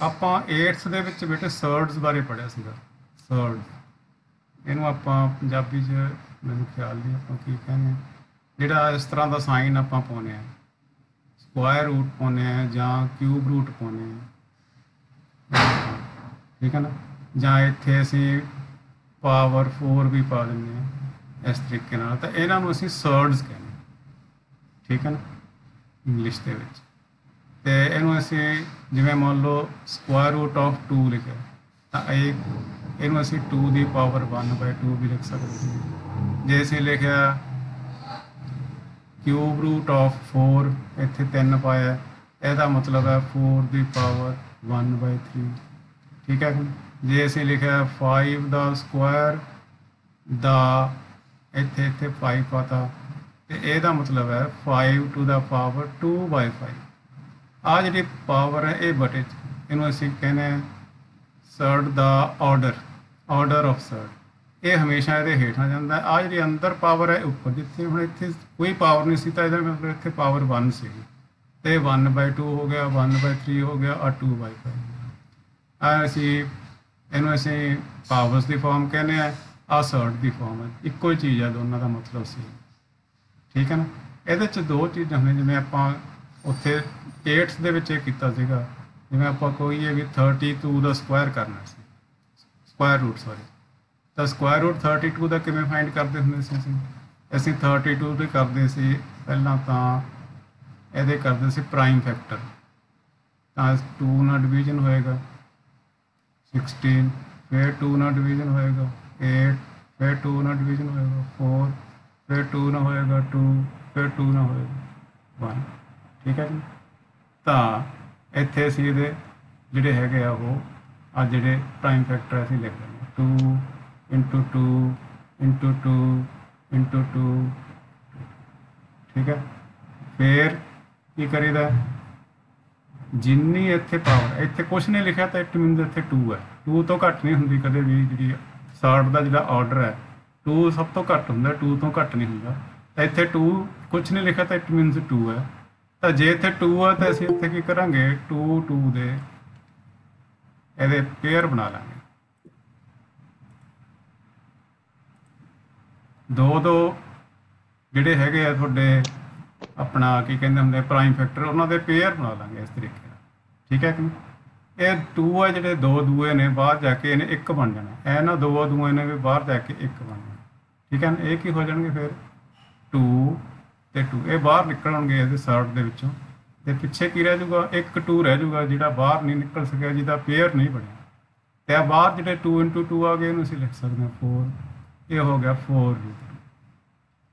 ਆਪਾਂ 8th ਦੇ ਵਿੱਚ ਬੇਟੇ ਸਰਡਸ ਬਾਰੇ ਪੜ੍ਹਿਆ ਸੀਗਾ। ਸਰਡਸ ਇਹਨੂੰ ਆਪਾਂ ਪੰਜਾਬੀ 'ਚ ਮੈਨੂੰ ਖਿਆਲ ਨਹੀਂ ਆਪਾਂ ਕੀ ਕਹਿੰਦੇ ਹਾਂ, ਜਿਹੜਾ ਇਸ ਤਰ੍ਹਾਂ ਦਾ ਸਾਈਨ ਆਪਾਂ ਪਾਉਂਦੇ ਹਾਂ, ਸਕੁਆਇਰ ਰੂਟ ਪਾਉਂਦੇ ਹਾਂ ਜਾਂ ਕਿਊਬ ਰੂਟ ਪਾਉਂਦੇ ਹਾਂ, ਠੀਕ ਹੈ ਨਾ, ਜਾਂ ਇੱਥੇ ਅਸੀਂ ਪਾਵਰ 4 ਵੀ ਪਾ ਦਿੰਦੇ ਹਾਂ ਇਸ ਤਰੀਕੇ ਨਾਲ, ਤਾਂ ਇਹਨਾਂ ਨੂੰ ਅਸੀਂ ਸਰਡਸ ਕਹਿੰਦੇ ਹਾਂ, ਠੀਕ ਹੈ ਨਾ, ਇੰਗਲਿਸ਼ ਦੇ ਵਿੱਚ। ਤੇ ਇਹਨੂੰ ਅਸੀਂ ਜਿਵੇਂ ਮੰਨ ਲਓ ਸਕੁਆਇਰ ਰੂਟ ਆਫ 2 ਲਿਖਿਆ, ਤਾਂ ਇਹਨੂੰ ਅਸੀਂ 2 ਦੀ ਪਾਵਰ 1/2 ਵੀ ਲਿਖ ਸਕਦੇ ਹਾਂ। ਜੇ ਅਸੀਂ ਲਿਖਿਆ ਕਿਊਬ ਰੂਟ ਆਫ 4, ਇੱਥੇ 3 ਪਾਇਆ, ਇਹਦਾ ਮਤਲਬ ਹੈ 4 ਦੀ ਪਾਵਰ 1/3, ਠੀਕ ਹੈ। ਜੇ ਅਸੀਂ ਲਿਖਿਆ 5 ਦਾ ਸਕੁਆਇਰ ਦਾ, ਇੱਥੇ 5 ਪਾਤਾ, ਤੇ ਇਹਦਾ ਮਤਲਬ ਹੈ 5 ਟੂ ਦਾ ਪਾਵਰ 2/5। ਆ ਜਿਹੜੀ ਪਾਵਰ ਹੈ ਇਹ ਬਟੇ 'ਚ, ਇਹਨੂੰ ਅਸੀਂ ਕਹਿੰਦੇ ਹਾਂ ਸਰਡ ਦਾ ਆਰਡਰ ਆਫ ਸਰਡ। ਇਹ ਹਮੇਸ਼ਾ ਇਹਦੇ ਹੇਠਾਂ ਜਾਂਦਾ। ਆ ਜਿਹੜੀ ਅੰਦਰ ਪਾਵਰ ਹੈ ਉੱਪਰ, ਜਿੱਥੇ ਹੁਣ ਇੱਥੇ ਕੋਈ ਪਾਵਰ ਨਹੀਂ ਸੀ ਤਾਂ ਇਹਦਾ ਮਤਲਬ ਇੱਥੇ ਪਾਵਰ 1 ਸੀਗੀ, ਤੇ 1/2 ਹੋ ਗਿਆ, 1/3 ਹੋ ਗਿਆ, ਆ 2/5। ਆ ਇਹਨੂੰ ਅਸੀਂ ਪਾਵਰਸ ਦੀ ਫਾਰਮ ਕਹਿੰਦੇ ਆ, ਆ ਸਰਡ ਦੀ ਫਾਰਮ ਹੈ, ਇੱਕੋ ਹੀ ਚੀਜ਼ ਹੈ, ਦੋਨਾਂ ਦਾ ਮਤਲਬ ਸੀ, ਠੀਕ ਹੈ ਨਾ। ਇਹਦੇ 'ਚ ਦੋ ਚੀਜ਼ਾਂ ਹੁੰਦੀਆਂ, ਜਿਵੇਂ ਆਪਾਂ ਉੱਥੇ 8th ਦੇ ਵਿੱਚ ਇਹ ਕੀਤਾ ਸੀਗਾ, ਜਿਵੇਂ ਆਪਾਂ ਕਹੀਏ ਵੀ 32 ਦਾ ਸਕੁਆਇਰ ਕਰਨਾ ਸੀ, ਸਕੁਆਇਰ ਰੂਟ ਸੌਰੀ, ਤਾਂ ਸਕੁਆਇਰ ਰੂਟ 32 ਦਾ ਕਿਵੇਂ ਫਾਈਂਡ ਕਰਦੇ ਹੁੰਦੇ ਸੀ ਅਸੀਂ 32 ਦੇ ਕਰਦੇ ਸੀ ਪਹਿਲਾਂ ਤਾਂ ਇਹਦੇ ਕਰਦੇ ਸੀ ਪ੍ਰਾਈਮ ਫੈਕਟਰ, ਤਾਂ 2 ਨਾਲ ਡਿਵੀਜ਼ਨ ਹੋਏਗਾ 16, ਫਿਰ 2 ਨਾਲ ਡਿਵੀਜ਼ਨ ਹੋਏਗਾ 8, ਫਿਰ 2 ਨਾਲ ਡਿਵੀਜ਼ਨ ਹੋਏਗਾ 4, ਫਿਰ 2 ਨਾਲ ਹੋਏਗਾ 2, ਫਿਰ 2 ਨਾਲ ਹੋਏਗਾ 1, ਠੀਕ ਹੈ ਜੀ। ਤਾਂ ਇੱਥੇ ਅਸੀਂ ਇਹਦੇ ਜਿਹੜੇ ਹੈਗੇ ਆ ਉਹ ਆ ਜਿਹੜੇ ਪ੍ਰਾਈਮ ਫੈਕਟਰ ਅਸੀਂ ਲਿਖ ਦਿੰਦੇ 2 × 2 × 2 × 2, ਠੀਕ ਹੈ। ਫਿਰ ਕੀ ਕਰੀਦਾ, ਜਿੰਨੀ ਇੱਥੇ ਪਾਵਰ, ਇੱਥੇ ਕੁਛ ਨਹੀਂ ਲਿਖਿਆ ਤਾਂ ਇਟ ਮੀਨਸ ਇੱਥੇ 2 ਹੈ, 2 ਤੋਂ ਘੱਟ ਨਹੀਂ ਹੁੰਦੀ ਕਦੇ ਵੀ। ਜਿਹੜੀ ਸਰਡ ਦਾ ਜਿਹੜਾ ਆਰਡਰ ਹੈ 2 ਸਭ ਤੋਂ ਘੱਟ ਹੁੰਦਾ, 2 ਤੋਂ ਘੱਟ ਨਹੀਂ ਹੁੰਦਾ। ਤਾਂ ਇੱਥੇ 2 ਕੁਛ ਨਹੀਂ ਲਿਖਿਆ ਤਾਂ ਇਟ ਮੀਨਸ 2 ਹੈ। ਤਾਂ ਜੇ ਇੱਥੇ 2 ਹੈ ਤਾਂ ਅਸੀਂ ਇੱਥੇ ਕੀ ਕਰਾਂਗੇ, 2 ਦੇ ਇਹਦੇ ਪੇਅਰ ਬਣਾ ਲਾਂਗੇ, 2 ਜਿਹੜੇ ਹੈਗੇ ਆ ਤੁਹਾਡੇ ਆਪਣਾ ਕੀ ਕਹਿੰਦੇ ਹੁੰਦੇ ਪ੍ਰਾਈਮ ਫੈਕਟਰ, ਉਹਨਾਂ ਦੇ ਪੇਅਰ ਬਣਾ ਲਾਂਗੇ ਇਸ ਤਰੀਕੇ ਨਾਲ, ਠੀਕ ਹੈ ਕਿ ਇਹ 2 ਹੈ, ਜਿਹੜੇ 2 ਦੂਏ ਨੇ ਬਾਹਰ ਜਾ ਕੇ ਇਹਨੇ 1 ਬਣ ਜਾਣਾ, ਇਹ ਨਾ 2 ਦੂਏ ਨੇ ਵੀ ਬਾਹਰ ਜਾ ਕੇ 1 ਬਣ ਜਾਣਾ, ਠੀਕ ਹੈ। ਇਹ ਕੀ ਹੋ ਜਾਣਗੇ ਫਿਰ 2 ਤੇ 2 ਇਹ ਬਾਹਰ ਨਿਕਲਣਗੇ ਇਹਦੇ ਸਰਡ ਦੇ ਵਿੱਚੋਂ, ਤੇ ਪਿੱਛੇ ਕੀ ਰਹਿ ਜਾਊਗਾ, 1 2 ਰਹਿ ਜਾਊਗਾ ਜਿਹੜਾ ਬਾਹਰ ਨਹੀਂ ਨਿਕਲ ਸਕਿਆ, ਜਿਹਦਾ ਪੇਅਰ ਨਹੀਂ ਬਣਿਆ। ਤੇ ਆ ਬਾਹਰ ਜਿਹੜੇ 2 × 2 ਆ ਗਏ, ਇਹਨੂੰ ਅਸੀਂ ਲਿਖ ਸਕਦੇ ਹਾਂ 4, ਇਹ ਹੋ ਗਿਆ 4 √2।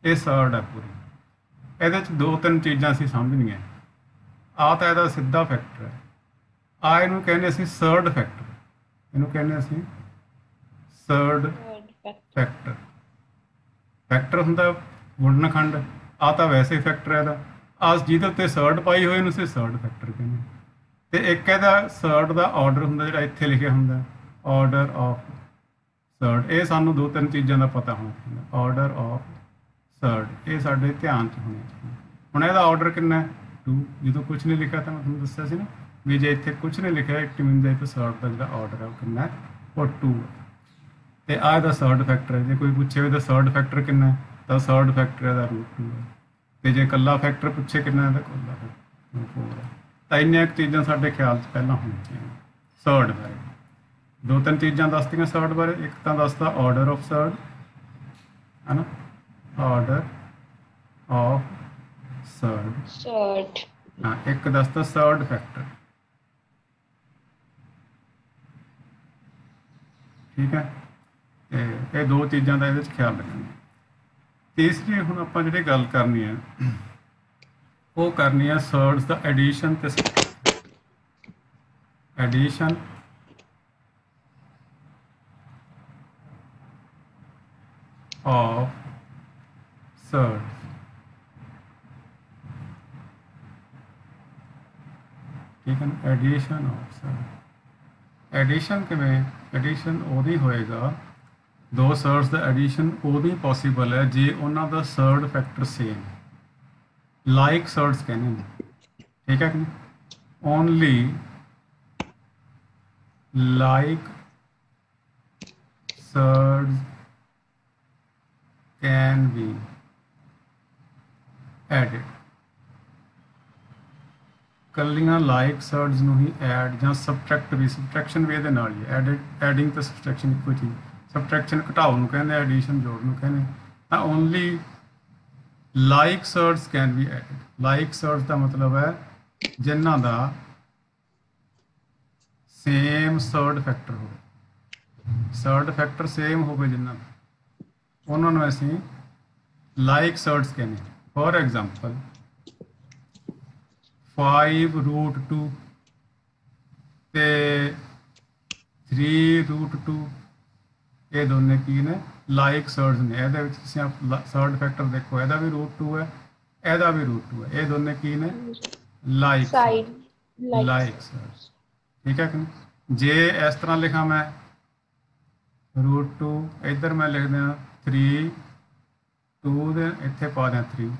ਇਹ ਸਰਡ ਹੈ ਪੂਰੀ। ਇਹਦੇ 'ਚ 2-3 ਚੀਜ਼ਾਂ ਅਸੀਂ ਸਮਝਣੀਆਂ। ਆ ਤਾਂ ਇਹਦਾ ਸਿੱਧਾ ਫੈਕਟਰ ਹੈ, ਆ ਇਹਨੂੰ ਕਹਿੰਦੇ ਅਸੀਂ ਸਰਡ ਫੈਕਟਰ, ਇਹਨੂੰ ਕਹਿੰਦੇ ਅਸੀਂ ਸਰਡ ਫੈਕਟਰ। ਫੈਕਟਰ ਹੁੰਦਾ ਗੁਣਨਖੰਡ, ਆ ਤਾਂ ਵੈਸੇ ਹੀ ਫੈਕਟਰ ਹੈ ਇਹਦਾ, ਆ ਜਿਹਦੇ ਉੱਤੇ ਸਰਡ ਪਾਈ ਹੋਈ ਇਹਨੂੰ ਅਸੀਂ ਸਰਡ ਫੈਕਟਰ ਕਹਿੰਦੇ। ਤੇ ਇੱਕ ਇਹਦਾ ਸਰਡ ਦਾ ਆਰਡਰ ਹੁੰਦਾ, ਜਿਹੜਾ ਇੱਥੇ ਲਿਖਿਆ ਹੁੰਦਾ ਆਰਡਰ ਆਫ ਸਰਡ। ਇਹ ਸਾਨੂੰ 2-3 ਚੀਜ਼ਾਂ ਦਾ ਪਤਾ ਹੋਣਾ ਚਾਹੀਦਾ, ਆਰਡਰ ਆਫ ਸਰਡ, ਇਹ ਸਾਡੇ ਧਿਆਨ 'ਚ ਹੋਣੀ ਚਾਹੀਦੀ। ਹੁਣ ਇਹਦਾ ਆਰਡਰ ਕਿੰਨਾ ਹੈ 2, ਜਦੋਂ ਕੁਝ ਨਹੀਂ ਲਿਖਿਆ ਤਾਂ ਮੈਂ ਤੁਹਾਨੂੰ ਦੱਸਿਆ ਸੀ ਨਾ ਵੀ ਜੇ ਇੱਥੇ ਕੁਝ ਨਹੀਂ ਲਿਖਿਆ ਇਟ ਮੀਨਸ ਇੱਥੇ ਸਰਡ ਦਾ ਜਿਹੜਾ ਆਰਡਰ ਹੈ ਉਹ ਕਿੰਨਾ ਹੈ, ਉਹ 2 ਹੈ। ਤੇ ਆ ਇਹਦਾ ਸਰਡ ਫੈਕਟਰ ਹੈ। ਜੇ ਕੋਈ ਪੁੱਛੇ ਇਹਦਾ ਸਰਡ ਫੈਕਟਰ ਕਿੰਨਾ ਹੈ, ਤਾਂ ਸਰਡ ਫੈਕਟਰ ਇਹਦਾ √2 ਹੈ। ਤੇ ਜੇ ਇਕੱਲਾ ਫੈਕਟਰ ਪੁੱਛੇ ਕਿੰਨਾ ਹੈ, ਤਾਂ ਇਕੱਲਾ ਫੈਕਟਰ 4 ਹੈ। ਤਾਂ ਇੰਨੀਆਂ ਚੀਜ਼ਾਂ ਸਾਡੇ ਖਿਆਲ 'ਚ ਪਹਿਲਾਂ ਹੋਣੀਆਂ ਚਾਹੀਦੀਆਂ ਸਰਡ ਬਾਰੇ। 2-3 ਚੀਜ਼ਾਂ ਦੱਸਦੀਆਂ ਸਰਡ ਬਾਰੇ, ਇੱਕ ਤਾਂ ਦੱਸਦਾ ਆਰਡਰ ਆਫ ਸਰਡ, ਹੈ ਨਾ, ਆਰਡਰ ਆਫ ਸਰਡ, ਹਾਂ, ਇੱਕ ਦੱਸਦਾ ਸਰਡ ਫੈਕਟਰ, ਠੀਕ ਹੈ। ਤੇ ਇਹ 2 ਚੀਜ਼ਾਂ ਦਾ ਇਹਦੇ 'ਚ ਖਿਆਲ ਰੱਖਣਾ। ਤੀਸਰੀ ਹੁਣ ਆਪਾਂ ਜਿਹੜੀ ਗੱਲ ਕਰਨੀ ਹੈ ਉਹ ਕਰਨੀ ਹੈ ਸਰਡਸ ਦਾ ਐਡੀਸ਼ਨ ਤੇ ਐਡੀਸ਼ਨ ਆਫ ਸਰਡ, ਠੀਕ ਹੈ ਨਾ, ਐਡੀਸ਼ਨ ਆਫ ਸਰਡ। ਐਡੀਸ਼ਨ ਕਿਵੇਂ, ਐਡੀਸ਼ਨ ਉਹਦੀ ਹੋਏਗਾ, 2 ਸਰਡਸ ਦਾ ਐਡੀਸ਼ਨ ਉਹਦੀ ਪੋਸੀਬਲ ਹੈ ਜੇ ਉਹਨਾਂ ਦਾ surd factor same, like surds ਕਹਿੰਦੇ ਨੇ, ਠੀਕ ਹੈ ਕਿ only like surds can be added। ਕੱਲੀਆਂ ਲਾਈਕ ਸਰਡਸ ਨੂੰ ਹੀ ਐਡ ਜਾਂ ਸਬਟਰੈਕਟ ਵੀ, ਸਬਟਰੈਕਸ਼ਨ ਵੀ ਇਹਦੇ ਨਾਲ ਹੀ ਐਡਿੰਗ ਤੇ ਸਬਟਰੈਕਸ਼ਨ ਇੱਕੋ ਚੀਜ਼। ਸਬਟਰੈਕਸ਼ਨ ਘਟਾਉਣ ਨੂੰ ਕਹਿੰਦੇ, ਐਡੀਸ਼ਨ ਜੋੜਨ ਨੂੰ ਕਹਿੰਦੇ। ਤਾਂ only like surds can be added. Like surds ਦਾ ਮਤਲਬ ਹੈ ਜਿਨ੍ਹਾਂ ਦਾ ਸੇਮ ਸਰਡ ਫੈਕਟਰ ਹੋਵੇ, ਸਰਡ ਫੈਕਟਰ ਸੇਮ ਹੋਵੇ ਜਿਨ੍ਹਾਂ ਦਾ, ਉਹਨਾਂ ਨੂੰ ਅਸੀਂ ਲਾਈਕ ਸਰਡਸ ਕਹਿੰਦੇ। ਫੋਰ ਐਗਜ਼ਾਮਪਲ 5√2 ਤੇ 3√2 ਇਹ ਦੋਨੇ ਕੀ ਨੇ, ਲਾਈਕ ਸਰਡਸ ਨੇ। ਇਹਦੇ ਵਿੱਚ ਤੁਸੀਂ ਸਰਡ ਫੈਕਟਰ ਦੇਖੋ, ਇਹਦਾ ਵੀ √2 ਹੈ, ਇਹਦਾ ਵੀ √2 ਹੈ, ਇਹ ਦੋਨੇ ਕੀ ਨੇ, ਲਾਈਕ ਲਾਈਕ ਸਰਡਸ। ਠੀਕ ਹੈ ਕਿ ਨਹੀਂ। ਜੇ ਇਸ ਤਰ੍ਹਾਂ ਲਿਖਾਂ ਮੈਂ √2, ਇੱਧਰ ਮੈਂ ਲਿਖ ਦਿਆਂ 3 2 ਦੇ ਇੱਥੇ ਪਾ ਦਿਆਂ 3,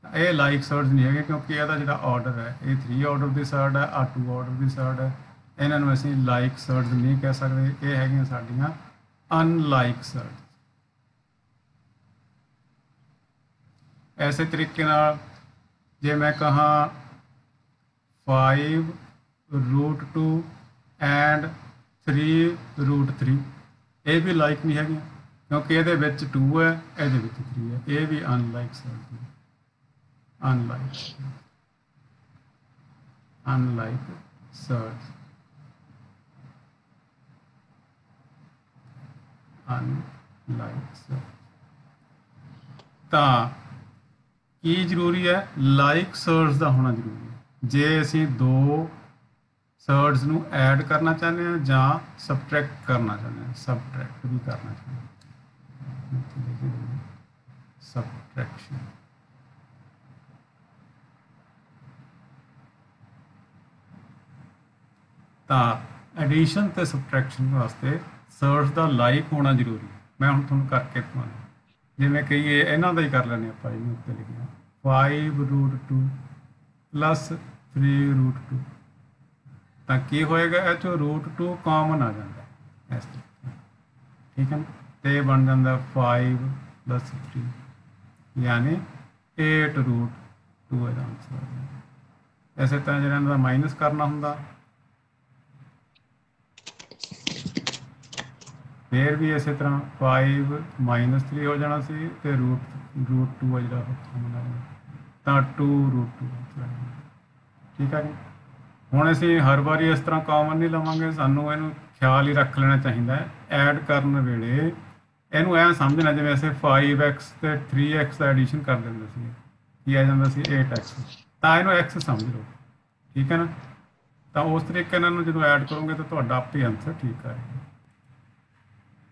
ਇਹ ਲਾਈਕ ਸਰਡਸ ਨਹੀਂ ਹੈਗੇ ਕਿਉਂਕਿ ਇਹਦਾ ਜਿਹੜਾ ਆਰਡਰ ਹੈ ਇਹ 3 ਆਰਡਰ ਦੀ ਸਰਡ ਹੈ, ਆ 2 ਆਰਡਰ ਦੀ ਸਰਡ ਹੈ। ਇਹਨਾਂ ਨੂੰ ਅਸੀਂ ਲਾਈਕ ਸਰਡਸ ਨਹੀਂ ਕਹਿ ਸਕਦੇ, ਇਹ ਹੈਗੀਆਂ ਸਾਡੀਆਂ ਅਨਲਾਈਕ ਸਰਡਸ। ਐਸੇ ਤਰੀਕੇ ਨਾਲ ਜੇ ਮੈਂ ਕਹਾਂ 5√2 ਐਂਡ 3√3, ਇਹ ਵੀ ਲਾਈਕ ਨਹੀਂ ਹੈਗੀਆਂ ਕਿਉਂਕਿ ਇਹਦੇ ਵਿੱਚ 2 ਹੈ, ਇਹਦੇ ਵਿੱਚ 3 ਹੈ, ਇਹ ਵੀ ਅਨਲਾਈਕ ਸਰਡਸ ਨੇ। unlike surds, unlike surds। ਤਾਂ ਕੀ ਜ਼ਰੂਰੀ ਹੈ, ਲਾਈਕ ਸਰਡਸ ਦਾ ਹੋਣਾ ਜ਼ਰੂਰੀ ਹੈ। ਜੇ ਅਸੀਂ ਦੋ ਸਰਡਸ ਨੂੰ ਐਡ ਕਰਨਾ ਚਾਹੁੰਦੇ ਹਾਂ ਜਾਂ ਸਬਟਰੈਕਟ ਕਰਨਾ ਚਾਹੁੰਦੇ ਹਾਂ, ਸਬਟਰੈਕਟ ਵੀ ਕਰਨਾ ਚਾਹੁੰਦੇ ਹਾਂ, ਸਬਟਰੈਕਸ਼ਨ। ਤਾਂ ਐਡੀਸ਼ਨ ਤੇ ਸਬਟਰੈਕਸ਼ਨ ਵਾਸਤੇ ਸਰਡਸ ਦਾ ਲਾਈਕ ਹੋਣਾ ਜ਼ਰੂਰੀ ਹੈ। ਮੈਂ ਹੁਣ ਤੁਹਾਨੂੰ ਕਰਕੇ ਦਿਖਾਉਂਦਾ, ਜਿਵੇਂ ਕਹੀਏ ਇਹਨਾਂ ਦਾ ਹੀ ਕਰ ਲੈਂਦੇ ਆਪਾਂ, ਇਹਨੂੰ ਉੱਤੇ ਲਿਖਿਆ 5√2 ਪਲੱਸ 3√2, ਤਾਂ ਕੀ ਹੋਏਗਾ, ਇਹ 'ਚੋਂ √2 ਕਾਮਨ ਆ ਜਾਂਦਾ ਇਸ ਤਰੀਕੇ। ਠੀਕ ਹੈ ਨਾ, ਤੇ ਬਣ ਜਾਂਦਾ 5 + 3 ਯਾਨੀ 8√2 ਇਹਦਾ ਆਨਸਰ ਆ ਜਾਂਦਾ। ਇਸੇ ਤਰ੍ਹਾਂ ਜਿਹੜਾ ਇਹਨਾਂ ਦਾ ਮਾਈਨਸ ਕਰਨਾ ਹੁੰਦਾ ਫਿਰ ਵੀ ਇਸੇ ਤਰ੍ਹਾਂ 5 - 3 ਹੋ ਜਾਣਾ ਸੀ ਤੇ √2 ਜਿਹੜਾ ਤਾਂ 2√2। ਠੀਕ ਹੈ ਜੀ। ਹੁਣ ਅਸੀਂ ਹਰ ਵਾਰੀ ਇਸ ਤਰ੍ਹਾਂ ਕਾਮਨ ਨਹੀਂ ਲਵਾਂਗੇ, ਸਾਨੂੰ ਇਹਨੂੰ ਖਿਆਲ ਹੀ ਰੱਖ ਲੈਣਾ ਚਾਹੀਦਾ ਹੈ। ਐਡ ਕਰਨ ਵੇਲੇ ਇਹਨੂੰ ਐਂ ਸਮਝਣਾ ਜਿਵੇਂ ਅਸੀਂ 5x ਤੇ 3x ਦਾ ਐਡੀਸ਼ਨ ਕਰ ਦਿੰਦੇ ਸੀ, ਕੀ ਆ ਜਾਂਦਾ ਸੀ 8x, ਤਾਂ ਇਹਨੂੰ x ਸਮਝ ਲਓ। ਠੀਕ ਹੈ ਨਾ, ਤਾਂ ਉਸ ਤਰੀਕੇ ਨਾਲ ਇਹਨੂੰ ਜਦੋਂ ਐਡ ਕਰੋਗੇ ਤਾਂ ਤੁਹਾਡਾ ਆਪੇ ਆਨਸਰ ਠੀਕ ਆਏਗਾ।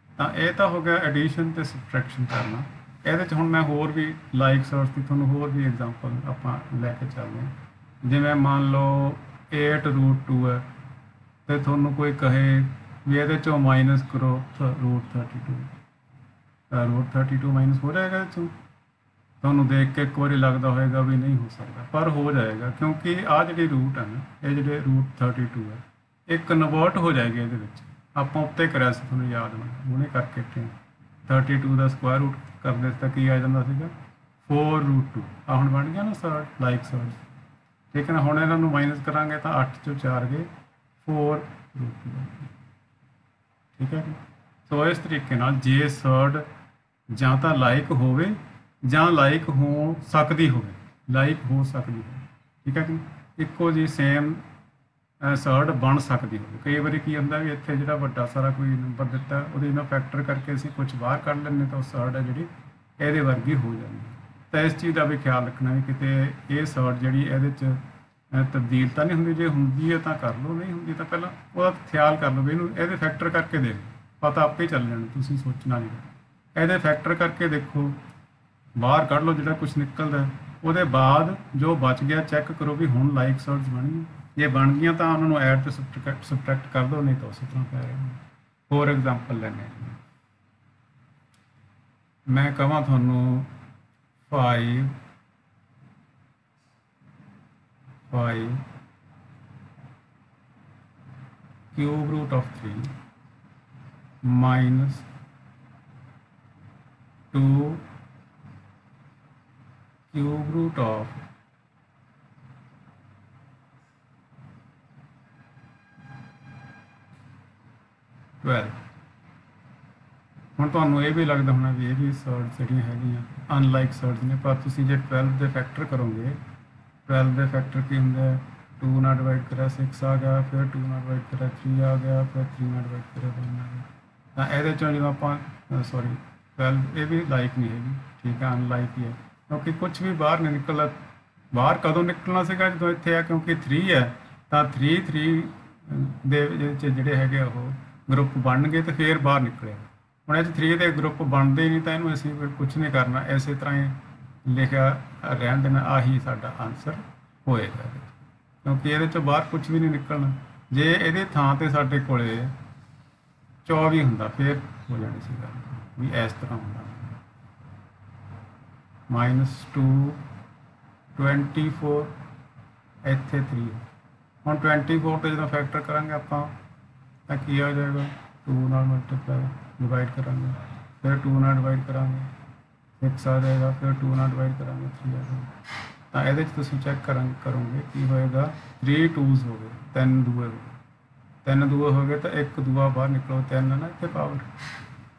ਤਾਂ ਇਹ ਤਾਂ ਹੋ ਗਿਆ ਐਡੀਸ਼ਨ ਤੇ ਸਬਟਰੈਕਸ਼ਨ ਕਰਨਾ। ਇਹਦੇ 'ਚ ਹੁਣ ਮੈਂ ਹੋਰ ਵੀ ਲਾਈਕ ਸਰਡਸ ਦੀ ਤੁਹਾਨੂੰ ਹੋਰ ਵੀ ਐਗਜ਼ਾਮਪਲ ਆਪਾਂ ਲੈ ਕੇ ਚੱਲਦੇ ਹਾਂ। ਜਿਵੇਂ ਮੰਨ ਲਓ 8√2 ਹੈ ਤੇ ਤੁਹਾਨੂੰ ਕੋਈ ਕਹੇ ਵੀ ਇਹਦੇ 'ਚੋਂ ਮਾਈਨਸ ਕਰੋ √32, √32 ਮਾਈਨਸ ਹੋ ਜਾਏਗਾ। ਇਹ 'ਚੋਂ ਤੁਹਾਨੂੰ ਦੇਖ ਕੇ ਇੱਕ ਵਾਰੀ ਲੱਗਦਾ ਹੋਏਗਾ ਵੀ ਨਹੀਂ ਹੋ ਸਕਦਾ, ਪਰ ਹੋ ਜਾਏਗਾ ਕਿਉਂਕਿ ਆਹ ਜਿਹੜੀ ਰੂਟ ਹੈ ਨਾ, ਇਹ ਜਿਹੜੇ √32 ਹੈ ਇਹ ਕਨਵਰਟ ਹੋ ਜਾਏਗੀ ਇਹਦੇ ਵਿੱਚ। ਆਪਾਂ ਉੱਤੇ ਕਰਿਆ ਸੀ, ਤੁਹਾਨੂੰ ਯਾਦ ਹੋਣਾ, ਉਹਨੇ ਕਰਕੇ 32 ਦਾ ਸਕੁਆਇਰ ਰੂਟ ਕਰਦੇ ਤਾਂ ਕੀ ਆ ਜਾਂਦਾ ਸੀਗਾ 4√2। ਆ ਹੁਣ ਬਣ ਗਿਆ ਨਾ ਸਰਡ, ਲਾਈਕ ਸਰਡ। ਠੀਕ ਹੈ ਨਾ, ਹੁਣ ਇਹਨਾਂ ਨੂੰ ਮਾਈਨਸ ਕਰਾਂਗੇ ਤਾਂ 8 ਚੋਂ 4 ਗਏ 4√2। ਠੀਕ ਹੈ। ਸੋ ਇਸ ਤਰੀਕੇ ਨਾਲ ਜੇ ਸਰਡ ਜਾਂ ਤਾਂ ਲਾਈਕ ਹੋਵੇ ਜਾਂ ਲਾਈਕ ਹੋ ਸਕਦੀ ਹੋਵੇ, ਲਾਈਕ ਹੋ ਸਕਦੀ ਹੋਵੇ। ਠੀਕ ਹੈ ਕਿ ਇੱਕੋ ਜਿਹੀ ਸੇਮ ਸਰਡ ਬਣ ਸਕਦੀ ਹੋਵੇ। ਕਈ ਵਾਰੀ ਕੀ ਹੁੰਦਾ ਵੀ ਇੱਥੇ ਜਿਹੜਾ ਵੱਡਾ ਸਾਰਾ ਕੋਈ ਨੰਬਰ ਦਿੱਤਾ ਉਹਦੇ ਨਾਲ ਫੈਕਟਰ ਕਰਕੇ ਅਸੀਂ ਕੁਝ ਬਾਹਰ ਕੱਢ ਲੈਂਦੇ ਤਾਂ ਉਹ ਸਰਡ ਹੈ ਜਿਹੜੀ ਇਹਦੇ ਵਰਗੀ ਹੋ ਜਾਂਦੀ। ਤਾਂ ਇਸ ਚੀਜ਼ ਦਾ ਵੀ ਖਿਆਲ ਰੱਖਣਾ ਵੀ ਕਿਤੇ ਇਹ ਸਰਡ ਜਿਹੜੀ ਇਹਦੇ 'ਚ ਤਬਦੀਲ ਤਾਂ ਨਹੀਂ ਹੁੰਦੀ। ਜੇ ਹੁੰਦੀ ਹੈ ਤਾਂ ਕਰ ਲਓ, ਨਹੀਂ ਹੁੰਦੀ ਤਾਂ ਪਹਿਲਾਂ ਉਹਦਾ ਖਿਆਲ ਕਰ ਲਓ ਵੀ ਇਹਨੂੰ ਇਹਦੇ ਫੈਕਟਰ ਕਰਕੇ ਦੇਖ, ਪਤਾ ਆਪੇ ਚੱਲ ਜਾਣਾ, ਤੁਸੀਂ ਸੋਚਣਾ ਨਹੀਂ। ਇਹਦੇ ਫੈਕਟਰ ਕਰਕੇ ਦੇਖੋ, ਬਾਹਰ ਕੱਢ ਲਓ ਜਿਹੜਾ ਕੁਝ ਨਿਕਲਦਾ, ਉਹਦੇ ਬਾਅਦ ਜੋ ਬਚ ਗਿਆ ਚੈੱਕ ਕਰੋ ਵੀ ਹੁਣ ਲਾਈਕ ਸਰਡਸ ਬਣੀਆਂ। ਜੇ ਬਣ ਗਈਆਂ ਤਾਂ ਉਹਨਾਂ ਨੂੰ ਐਡ ਤੇ ਸਬਟਰੈਕਟ ਕਰ ਦਿਓ, ਨਹੀਂ ਤਾਂ ਉਸੇ ਤਰ੍ਹਾਂ ਪੈ ਰਹੇ। ਹੋਰ ਐਗਜ਼ਾਮਪਲ ਲੈਂਦੇ ਹਾਂ। ਮੈਂ ਕਹਾਂ ਤੁਹਾਨੂੰ 5 ਕੀ cube root of 3 minus 2 cube root of 12। ਹੁਣ ਤੁਹਾਨੂੰ ਇਹ ਵੀ ਲੱਗਦਾ ਹੋਣਾ ਵੀ ਇਹ ਵੀ ਸਰਡਸ ਜਿਹੜੀਆਂ ਹੈਗੀਆਂ ਅਨਲਾਈਕ ਸਰਡਸ ਨੇ, ਪਰ ਤੁਸੀਂ ਜੇ 12 ਦੇ ਫੈਕਟਰ ਕਰੋਗੇ, 12 ਦੇ ਫੈਕਟਰ ਕੀ ਹੁੰਦਾ ਹੈ, 2 ਨਾਲ ਡਿਵਾਈਡ ਕਰਿਆ 6 ਆ ਗਿਆ, ਫਿਰ 2 ਨਾਲ ਡਿਵਾਈਡ ਕਰਿਆ 3 ਆ ਗਿਆ, ਫਿਰ 3 ਨਾਲ ਡਿਵਾਈਡ ਕਰਿਆ 1 ਆ ਗਿਆ। ਤਾਂ ਇਹਦੇ ਚੋਂ ਜਦੋਂ ਆਪਾਂ 12 ਇਹ ਵੀ ਲਾਈਕ ਨਹੀਂ ਹੈਗੀ, ਠੀਕ ਹੈ, ਅਨਲਾਈਕ ਹੀ ਹੈ, ਕਿਉਂਕਿ ਕੁਝ ਵੀ ਬਾਹਰ ਨਹੀਂ ਨਿਕਲਦਾ। ਬਾਹਰ ਕਦੋਂ ਨਿਕਲਣਾ ਸੀਗਾ, ਜਦੋਂ ਇੱਥੇ ਆ, ਕਿਉਂਕਿ 3 ਹੈ ਤਾਂ 3 ਦੇ ਵਿੱਚ ਜਿਹੜੇ ਹੈਗੇ ਉਹ ਗਰੁੱਪ ਬਣਨਗੇ ਤੇ ਫਿਰ ਬਾਹਰ ਨਿਕਲਿਆ। ਹੁਣ ਇਹ 3 ਦੇ ਗਰੁੱਪ ਬਣਦੇ ਨਹੀਂ ਤਾਂ ਇਹਨੂੰ ਅਸੀਂ ਕੁਝ ਨਹੀਂ ਕਰਨਾ, ਇਸੇ ਤਰ੍ਹਾਂ ਹੀ ਲਿਖਿਆ ਰਹਿਣ ਦੇਣਾ, ਆਹੀ ਸਾਡਾ ਆਨਸਰ ਹੋਏਗਾ, ਕਿਉਂਕਿ ਇਹਦੇ ਚੋਂ ਬਾਹਰ ਕੁਝ ਵੀ ਨਹੀਂ ਨਿਕਲਣਾ। ਜੇ ਇਹਦੇ ਥਾਂ ਤੇ ਸਾਡੇ ਕੋਲੇ 24 ਹੁੰਦਾ ਫਿਰ ਹੋ ਜਾਣੀ ਸੀ ਗੱਲ ਵੀ ਇਸ ਤਰ੍ਹਾਂ ਹੁੰਦਾ, -2 24 ਇੱਥੇ 3। ਹੁਣ 24 ਤੇ ਜਦੋਂ ਫੈਕਟਰ ਕਰਾਂਗੇ ਆਪਾਂ ਤਾਂ ਕੀ ਆ ਜਾਏਗਾ, 2 ਨਾਲ ਮਲਟੀਪਲਾਈ डिवाइड करांगे, फिर 2 ਨਾਲ डिवाइड करांगे 6 आ जाएगा, फिर 2 ਨਾਲ डिवाइड करांगे 3 आ जाएगा। तो ये तुम चेक करोगे कि होएगा 3 2s हो गए, 3 दूए हो गए, 3 दूए हो गए तो एक दूआ बाहर निकलो, 3 है ना इतने पावर,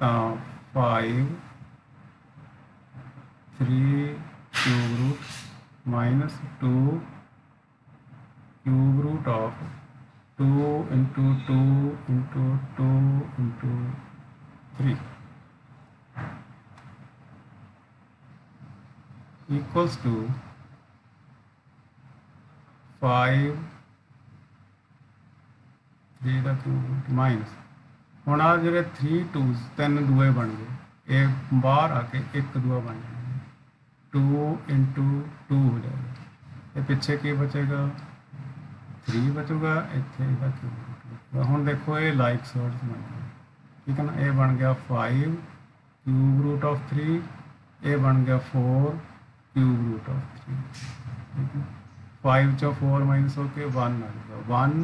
तो 5 3 cube root minus 2 cube root of 2 into 2 into 2 into 3 equals to 5 3 ਦਾ क्यूब माइनस। ਹੁਣ ਆ ਜਿਹੜੇ 3 2s 3 ਦੂਏ ਬਣ ਗਏ, ਇਹ ਬਾਹਰ ਆ ਕੇ ਇੱਕ ਦੂਆ ਬਣ ਜਾਣਾ, 2 इंटू 2 ਹੋ ਜਾਏਗਾ, ਇਹ ਪਿੱਛੇ ਕੀ ਬਚੇਗਾ 3 ਬਚੂਗਾ, ਇੱਥੇ ਇਹਦਾ क्यूब ਬਚੂਗਾ। ਹੁਣ ਦੇਖੋ ਇਹ ਲਾਈਕ ਸਰਡਸ ਬਣ ਗਏ, ठीक है ना, ये बन गया 5 क्यूब रूट ऑफ 3, ये बन गया 4 क्यूब रूट ऑफ 3, ठीक है। 5 चो 4 माइनस होके 1 आ जाएगा, 1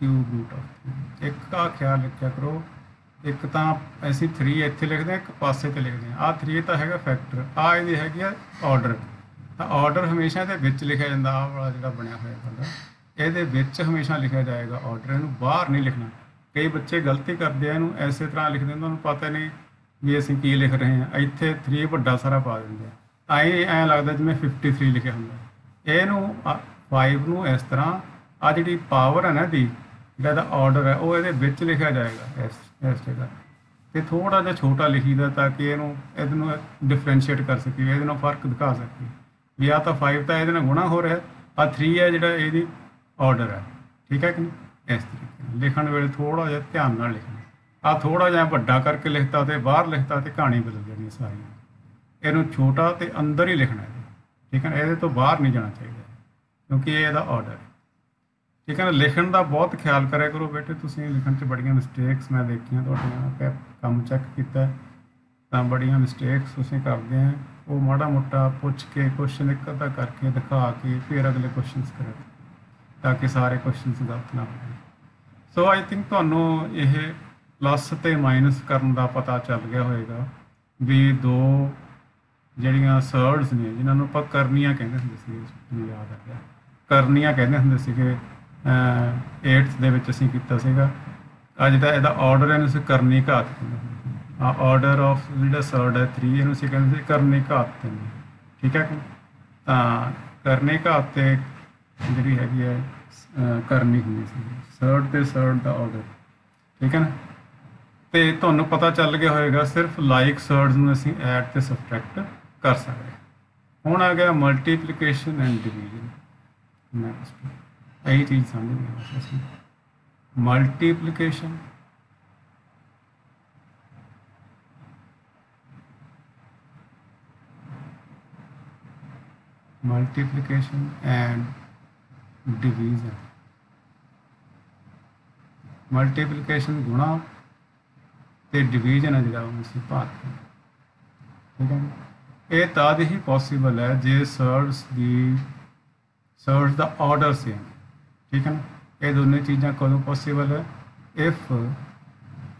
क्यूब रूट ऑफ 3। एक का ख्याल रखा करो, एक तो ऐसी 3 इतने लिखते हैं, एक पासे ते लिखते हैं, 3 तो है फैक्टर, ये हैगी ऑर्डर। तो ऑर्डर हमेशा ये लिखा जाता, आ वाला जो बनया हुआ ये हमेशा लिखा जाएगा ऑर्डर, इनू बाहर नहीं लिखना। कई बच्चे गलती करते हैं, इनू इस तरह लिखते हैं, उन्होंने पता नहीं भी असीं की लिख रहे हैं, इत्थे 3 ਵੱਡਾ सारा पा देंगे, ऐ लगता जिवें 53 लिखा होंगे। इनू 5 नू इस तरह आ जी पावर है ना दी जिहड़ा ऑर्डर है वो ये लिखा जाएगा इस जगह, तो थोड़ा जिहा छोटा लिखीदा ताकि इनू डिफरेंशिएट कर सकीए, ये फर्क दिखा सकीए भी आ तो 5 तो ये गुणा हो रहा, आ 3 है जिहड़ा ये ऑर्डर है, ठीक है कि नहीं। इस तरीके लिखण वेले थोड़ा जिहा ध्यान नाल लिखना, आ थोड़ा जिहा वड्डा करके लिखता तो बाहर लिखता तो कहानी बदल जानी सारी, इनू छोटा तो अंदर ही लिखना है, ठीक है ना, ये तो बाहर नहीं जाना चाहिए क्योंकि ये इहदा ऑर्डर है, ठीक है ना। लिखण का बहुत ख्याल करा करो बेटे, तुसीं लिखण च बड़ियां मिसटेक्स मैं देखियां, तुहाडियां काम चैक कीता तां बड़ियां मिसटेक्स तुसीं करदे हैं, वो माड़ा मोटा पुछ के क्वेश्चन एक अद्धा करके दिखा के फिर अगले क्वेश्चन करो ताकि सारे क्वेश्चन गलत ना हो। सो आई थिंक तुहानूं यह प्लस ते माइनस करन दा पता चल गया होएगा भी दो ਜਿਹੜੀਆਂ ਸਰਡਸ ਨੇ ਜਿਨ੍ਹਾਂ ਨੂੰ ਆਪਾਂ ਕਰਨੀਆਂ ਕਹਿੰਦੇ ਹੁੰਦੇ ਸੀ, ਮੈਨੂੰ ਯਾਦ ਆ ਗਿਆ, ਕਰਨੀਆਂ ਕਹਿੰਦੇ ਹੁੰਦੇ ਸੀਗੇ 8th ਦੇ ਵਿੱਚ ਅਸੀਂ ਕੀਤਾ ਸੀਗਾ। ਅੱਜ ਦਾ ਇਹਦਾ ਆਰਡਰ ਇਹਨੂੰ ਅਸੀਂ ਕਰਨੀ ਘਾਤ ਕਹਿੰਦੇ ਹੁੰਦੇ, ਆ ਆਰਡਰ ਆਫ ਜਿਹੜਾ ਸਰਡ ਹੈ 3 ਇਹਨੂੰ ਅਸੀਂ ਕਹਿੰਦੇ ਸੀ ਕਰਨੀ ਘਾਤ 3, ਠੀਕ ਹੈ। ਤਾਂ ਕਰਨੀ ਘਾਤ ਤੇ ਜਿਹੜੀ ਹੈਗੀ ਹੈ ਕਰਨੀ ਹੁੰਦੀ ਸੀ ਸਰਡ ਤੇ ਸਰਡ ਦਾ ਆਰਡਰ, ਠੀਕ ਹੈ ਨਾ। ਤੇ ਤੁਹਾਨੂੰ ਪਤਾ ਚੱਲ ਗਿਆ ਹੋਏਗਾ ਸਿਰਫ ਲਾਈਕ ਸਰਡਸ ਨੂੰ ਅਸੀਂ ਐਡ ਤੇ ਸਬਟਰੈਕਟ कर सकते। ਹੁਣ आ गया मल्टीप्लिकेशन एंड डिवीजन, नेक्स्ट यही चीज़ समझ गए। मल्टीप्लिकेशन एंड डिवीजन, मल्टीप्लिकेशन गुणा ते डिवीजन है जो ਅਸੀਂ ਭਾਗ, ठीक है। ये तद ही पॉसीबल है जे सर्ड्स का ऑर्डर सेम, ठीक है ना। ये दोनों चीज़ां कदों पॉसिबल है? If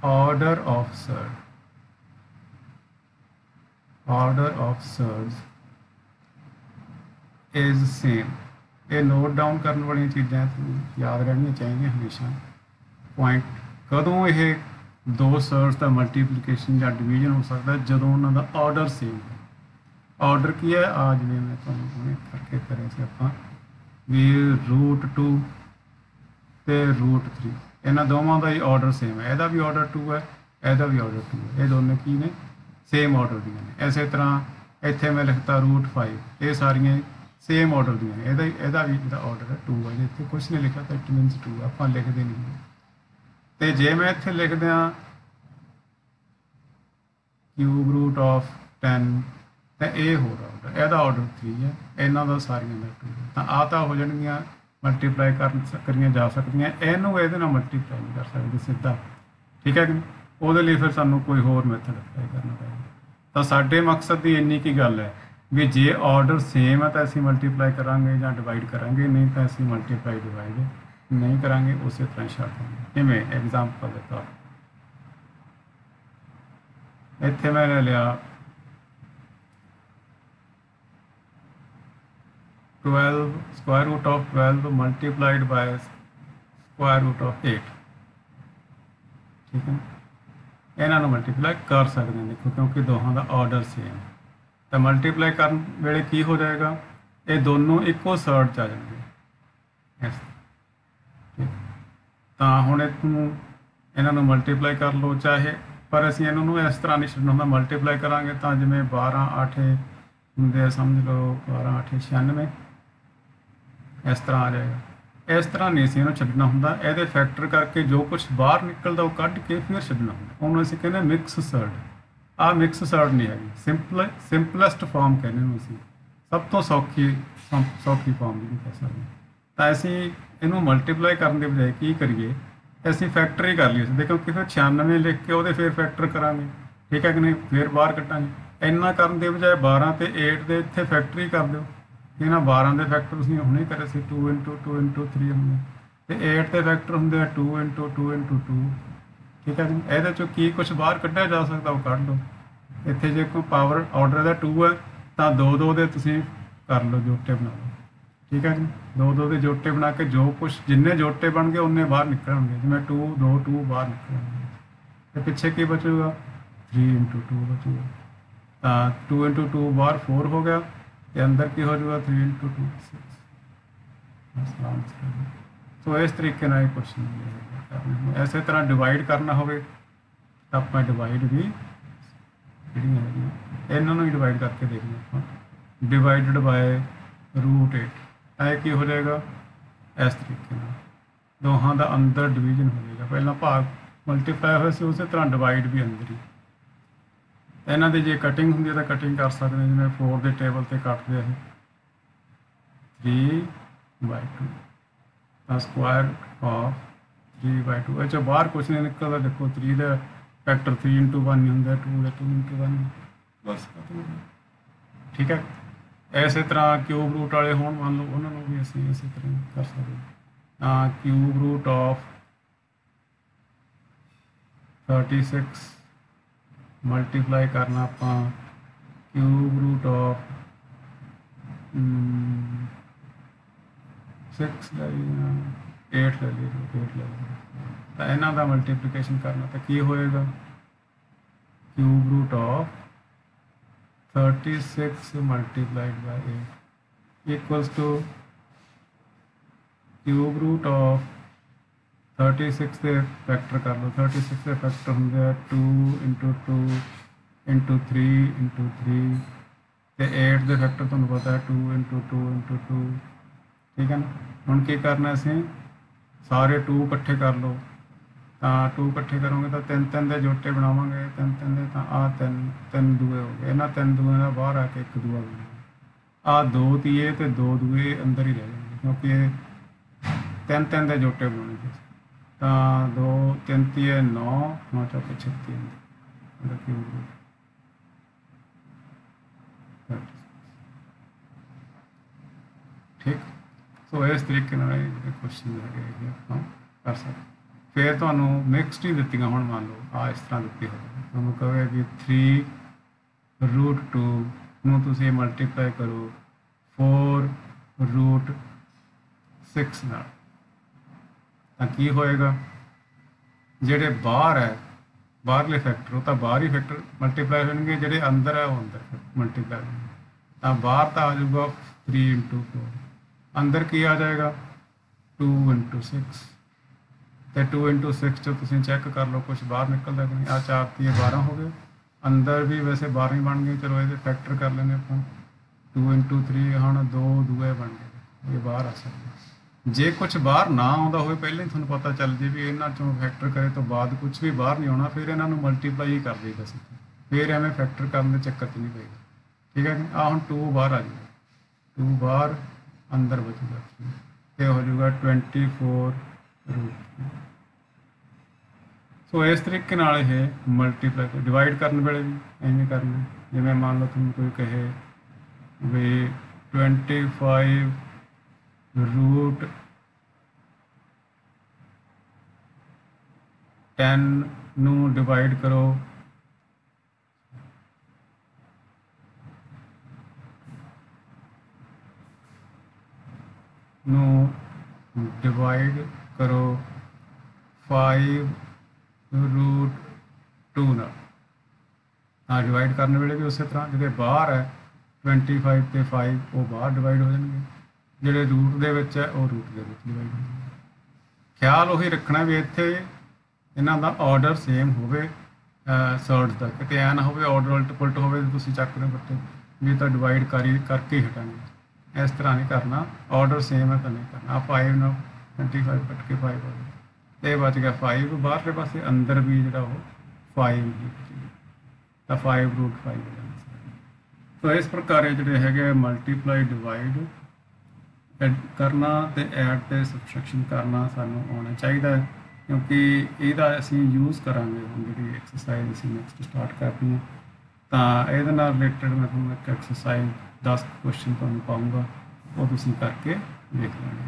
order of surge is same. ये नोट डाउन करने वाली चीज़ां याद रहनी चाहिए हमेशा। पॉइंट कदों ये दो सर्ज का मल्टीप्लीकेशन या डिवीजन हो सकता है जदों उन्होंने ऑर्डर सेम है। ऑर्डर की है आ जिमें मैं तुहानूं करके करे सी आपां भी √2 तो √3 इन्हों दोवों का ही ऑर्डर सेम है। यदा भी ऑर्डर 2 है, यदा भी ऑर्डर 2 है। ये दोनों की ने सेम ऑर्डर दी ने। इस तरह इत्थे मैं लिखता √5 ये सारियां सेम ऑर्डर दी ने। यदा भी जो ऑर्डर है 2 है। इतने कुछ नहीं लिखा तो इट मीनस 2 आप लिखते नहीं। तो जे मैं इत्थे लिख दियाँ क्यूब रूट ऑफ 10 तो ये हो ऑर्डर यदा ऑर्डर 3 है। इन्हों का सारिया का 2 है। तो आ तो हो जाएगियाँ मल्टीप्लाई करिया जा सकदियाँ। इनू ये मल्टीप्लाई नहीं कर सकते सीधा, ठीक है कि नहीं? वो लिए फिर सानू कोई होर मैथड अप्लाई करना पड़ेगा। तो साडे मकसद की इन्नी की गल है भी जे ऑर्डर सेम है तो असीं मल्टीप्लाई करांगे या डिवाइड करांगे, नहीं तो असीं मल्टीप्लाई डिवाइड नहीं करांगे, उस तरह छड्ड देंगे। किवें एग्जाम्पल के तौर इत्थे मैं ले लिया 12 square root of 12 multiplied by square root of 8, ठीक है। इन्हों मल्टीप्लाई कर सकते हैं देखो, क्योंकि दोनों का ऑर्डर सेम है। तो मल्टीप्लाई करने वेले की हो जाएगा, ये दोनों इको सर्ट च आ जाएंगे। ठीक, तो हुण इन्हों मल्टीप्लाई कर लो चाहे, पर असीं इन्हों इस तरह नहीं छड्डना हुंदा। मल्टीप्लाई करांगे तो जिवें 12 8 हुंदे समझ लो 12 8 96 इस तरह आ जाएगा। इस तरह नहीं असीं इहनूं छड्डना हुंदा। इहदे फैक्टर करके जो कुछ बाहर निकलदा वो कढ के फिर छड्डना हुंदा। उहनूं असीं कहंदे मिक्स सर्ट। आ मिक्स सर्ट नहीं हैगी, सिंपलैसट फॉर्म कहने नूं असीं, सब तो सौखी फॉर्म भी कह सकते। तो असीं इहनूं मल्टीप्लाई करन दे बजाय की करिए, असीं फैक्टर ही कर लईए। क्योंकि फिर 96 लिख के वो फिर फैक्टर करांगे, ठीक है कि नहीं, फिर बाहर कट्टांगे। इन्ना करन दे बजाय 12 ते 8 दे इत्थे फैक्टर ही कर दो। इन्हां 12 के फैक्टर तुसीं हुणे करे सी 2 × 2 × 3 होंगे, तो 8 के फैक्टर होंगे 2 × 2 × 2, ठीक है जी। ये चो की कुछ बाहर कढ़िया जा सकता वो कढ़ लो। इत्थे जे कोई पावर ऑर्डर का 2 है तो 2 दे तुसीं कर लो, जोटे बना लो, ठीक है जी। 2 के जोटे बना के जो कुछ जिन्ने जोटे बन गए उन्ने बाहर निकलणगे। जिवें 2 2 2 बाहर निकलणगे, तो पिछे की बचूगा 3 × 2 बचूगा। तो 2 × 2 बाहर 4 हो गया, तो अंदर की हो जाएगा 3 × 2 6। तो इस तरीके ना क्वेश्चन ऐसे तरह डिवाइड करना हो तो आप डिवाइड भी इन्होंने ही डिवाइड करके देखना आप। डिवाइडेड बाय √8 यह की हो जाएगा इस तरीके ना, दोहां का अंदर डिवीजन हो जाएगा। पहला भाग मल्टीप्लाई हुआ से उस तरह डिवाइड भी अंदर ही। इन्हों की जे कटिंग होंगी तो कटिंग कर सकते हैं, जिन्हें 4 के टेबल से कट दिया है 3/2 स्क्वायर ऑफ 3/2। ये बाहर कुछ नहीं निकलता। देखो 3 का फैक्टर 3 × 1 नहीं होंगे, 2 का 2 × 1 बस, ठीक है। इस तरह क्यूब रूट वाले हो मान लो उन्होंने भी असीं इस तरह कर सकते। क्यूब रूट ऑफ 36 मल्टीप्लाई करना आप क्यूब रूट ऑफ 6 ले लीजिए, 8 ले लीजिए, 8 ले लीजिए। तो इन्हों का मल्टीप्लीकेशन करना तो की होएगा, cube root of 36 multiplied by 8 equals to cube root of 36 से फैक्टर कर लो। 36 से फैक्टर होंगे 2 × 2 × 3 × 3, तो 8 के फैक्टर तुहानूं पता है 2 × 2 × 2, ठीक है ना। हुण की करना असीं सारे 2 इकट्ठे कर लो। तो 2 इकट्ठे करोगे तो 3 3 के जोटे बनावांगे, 3 3 के तो आ 3 दूए हो गए। इन्होंने 3 दूए का बाहर आके 1 दूआ बनेगा। आ 2 तीए तो 2 दूए अंदर ही रह जाएंगे, क्योंकि 3 3 के जोटे बनाने। तो 2 3 तीए 9 9 चौके 36 ठीक। ਸੋ ਇਸ ਤਰੀਕੇ ਨਾਲ ਇਹ ਜਿਹੜੇ ਕੁਐਸਚਨ ਹੈਗੇ ਇਹ ਆਪਾਂ ਕਰ ਸਕਦੇ। ਫਿਰ ਤੁਹਾਨੂੰ ਮਿਕਸਡ ਹੀ ਦਿੱਤੀਆਂ ਹੁਣ ਮੰਨ ਲਓ ਆ ਇਸ ਤਰ੍ਹਾਂ ਦਿੱਤੀ ਹੋਵੇ, ਤੁਹਾਨੂੰ ਕਹੇ ਵੀ 3√2 ਨੂੰ ਤੁਸੀਂ ਮਲਟੀਪਲਾਈ ਕਰੋ 4√6 ਨਾਲ, ਤਾਂ ਕੀ ਹੋਏਗਾ, ਜਿਹੜੇ ਬਾਹਰ ਹੈ ਬਾਹਰਲੇ ਫੈਕਟਰ ਉਹ ਤਾਂ ਬਾਹਰ ਹੀ ਫੈਕਟਰ ਮਲਟੀਪਲਾਈ ਹੋਣਗੇ, ਜਿਹੜੇ ਅੰਦਰ ਹੈ ਉਹ ਅੰਦਰ ਮਲਟੀਪਲਾਈ ਹੋਣਗੇ। ਤਾਂ ਬਾਹਰ ਤਾਂ ਆ ਜਾਊਗਾ 3 × 4, ਅੰਦਰ ਕੀ ਆ ਜਾਏਗਾ 2 × 6, ਤੇ 2 × 6 ਚੋਂ ਤੁਸੀਂ ਚੈੱਕ ਕਰ ਲਓ ਕੁਛ ਬਾਹਰ ਨਿਕਲਦਾ ਕਿ ਨਹੀਂ। ਆ 4 × 12 ਹੋ ਗਏ, ਅੰਦਰ ਵੀ ਵੈਸੇ 12 ਹੀ ਬਣ ਗਏ, ਚਲੋ ਇਹਦੇ ਫੈਕਟਰ ਕਰ ਲੈਂਦੇ ਆਪਾਂ 2 × 3 ਹੁਣ 2 ਦੂਏ ਬਣ ਗਏ, ਇਹ ਬਾਹਰ ਆ ਸਕਦੇ। ਜੇ ਕੁਝ ਬਾਹਰ ਨਾ ਆਉਂਦਾ ਹੋਵੇ ਪਹਿਲਾਂ ਹੀ ਤੁਹਾਨੂੰ ਪਤਾ ਚੱਲ ਜੇ ਵੀ ਇਹਨਾਂ ਚੋਂ ਫੈਕਟਰ ਕਰੇ ਤੋਂ ਬਾਅਦ ਕੁਝ ਵੀ ਬਾਹਰ ਨਹੀਂ ਆਉਣਾ, ਫਿਰ ਇਹਨਾਂ ਨੂੰ ਮਲਟੀਪਲਾਈ ਹੀ ਕਰ ਦੇਈਦਾ ਸੀ, ਫਿਰ ਐਵੇਂ ਫੈਕਟਰ ਕਰਨ ਦੇ ਚੱਕਰ 'ਚ ਨਹੀਂ ਪਏਗਾ। ਠੀਕ ਹੈ ਜੀ। ਆ ਹੁਣ 2 ਬਾਹਰ ਆ ਜਾਊਗਾ, 2 ਬਾਹਰ ਅੰਦਰ ਬਚੂਗਾ, ਤੇ ਹੋ ਜਾਊਗਾ 24√3। ਸੋ ਇਸ ਤਰੀਕੇ ਨਾਲ ਇਹ ਮਲਟੀਪਲਾਈ ਡਿਵਾਈਡ ਕਰਨ ਵੇਲੇ ਵੀ ਐਵੇਂ ਕਰਨਾ। ਜਿਵੇਂ ਮੰਨ ਲਓ ਤੁਹਾਨੂੰ ਕੋਈ ਕਹੇ ਵੀ 25√10 ਨੂੰ ਡਿਵਾਈਡ ਕਰੋ ਨੂੰ ਡਿਵਾਈਡ ਕਰੋ 5√2 ਨਾਲ। ਹਾਂ, ਡਿਵਾਈਡ ਕਰਨ ਵੇਲੇ ਵੀ ਉਸੇ ਤਰ੍ਹਾਂ ਜਿਹੜੇ ਬਾਹਰ ਹੈ 25 ਤੇ 5 ਉਹ ਬਾਹਰ ਡਿਵਾਈਡ ਹੋ ਜਾਣਗੇ, ਜਿਹੜੇ ਰੂਟ ਦੇ ਵਿੱਚ ਹੈ ਉਹ ਰੂਟ ਦੇ ਵਿੱਚ ਡਿਵਾਈਡ ਹੋ ਜਾਣਗੇ। ਖਿਆਲ ਉਹੀ ਰੱਖਣਾ ਵੀ ਇੱਥੇ ਇਹਨਾਂ ਦਾ ਆਰਡਰ ਸੇਮ ਹੋਵੇ ਸਰਡਸ ਦਾ, ਕਿਤੇ ਐ ਨਾ ਹੋਵੇ ਆਰਡਰ ਉਲਟ ਪੁਲਟ ਹੋਵੇ ਤੇ ਤੁਸੀਂ ਚੱਕ ਰਹੇ ਬੱਟੇ ਵੀ ਤਾਂ ਡਿਵਾਈਡ ਕਰਕੇ ਹੀ ਹਟਾਂਗੇ। ਇਸ ਤਰ੍ਹਾਂ ਨਹੀਂ ਕਰਨਾ, ਆਰਡਰ ਸੇਮ ਹੈ ਤਾਂ ਨਹੀਂ ਕਰਨਾ। 5 ਨਾਲ 25 ਕੱਟ ਕੇ 5 ਹੋ ਗਿਆ, ਤੇ ਬਚ ਗਿਆ 5, ਬਾਹਰਲੇ ਪਾਸੇ ਅੰਦਰ ਵੀ ਜਿਹੜਾ ਉਹ 5 ਹੀ ਤਾਂ 5√5 ਹੋ ਜਾਣਾ। ਸੋ ਇਸ ਪ੍ਰਕਾਰ ਜਿਹੜੇ ਹੈਗੇ ਮਲਟੀਪਲਾਈ ਡਿਵਾਈਡ ਕਰਨਾ ਤੇ ਐਡ ਤੇ ਸਬਟਰੈਕਸ਼ਨ ਕਰਨਾ ਸਾਨੂੰ ਆਉਣਾ ਚਾਹੀਦਾ ਹੈ, ਕਿਉਂਕਿ ਇਹਦਾ ਅਸੀਂ ਯੂਜ਼ ਕਰਾਂਗੇ ਹੁਣ ਜਿਹੜੀ ਐਕਸਰਸਾਈਜ਼ ਅਸੀਂ ਨੈਕਸਟ ਸਟਾਰਟ ਕਰਨੀ ਹੈ। ਤਾਂ ਇਹਦੇ ਨਾਲ ਰਿਲੇਟਡ ਮੈਂ ਤੁਹਾਨੂੰ ਇੱਕ ਐਕਸਰਸਾਈਜ਼ 10 ਕੁਐਸਚਨ ਤੁਹਾਨੂੰ ਪਾਊਂਗਾ, ਉਹ ਤੁਸੀਂ ਕਰਕੇ ਦੇਖ ਲੈਣੇ।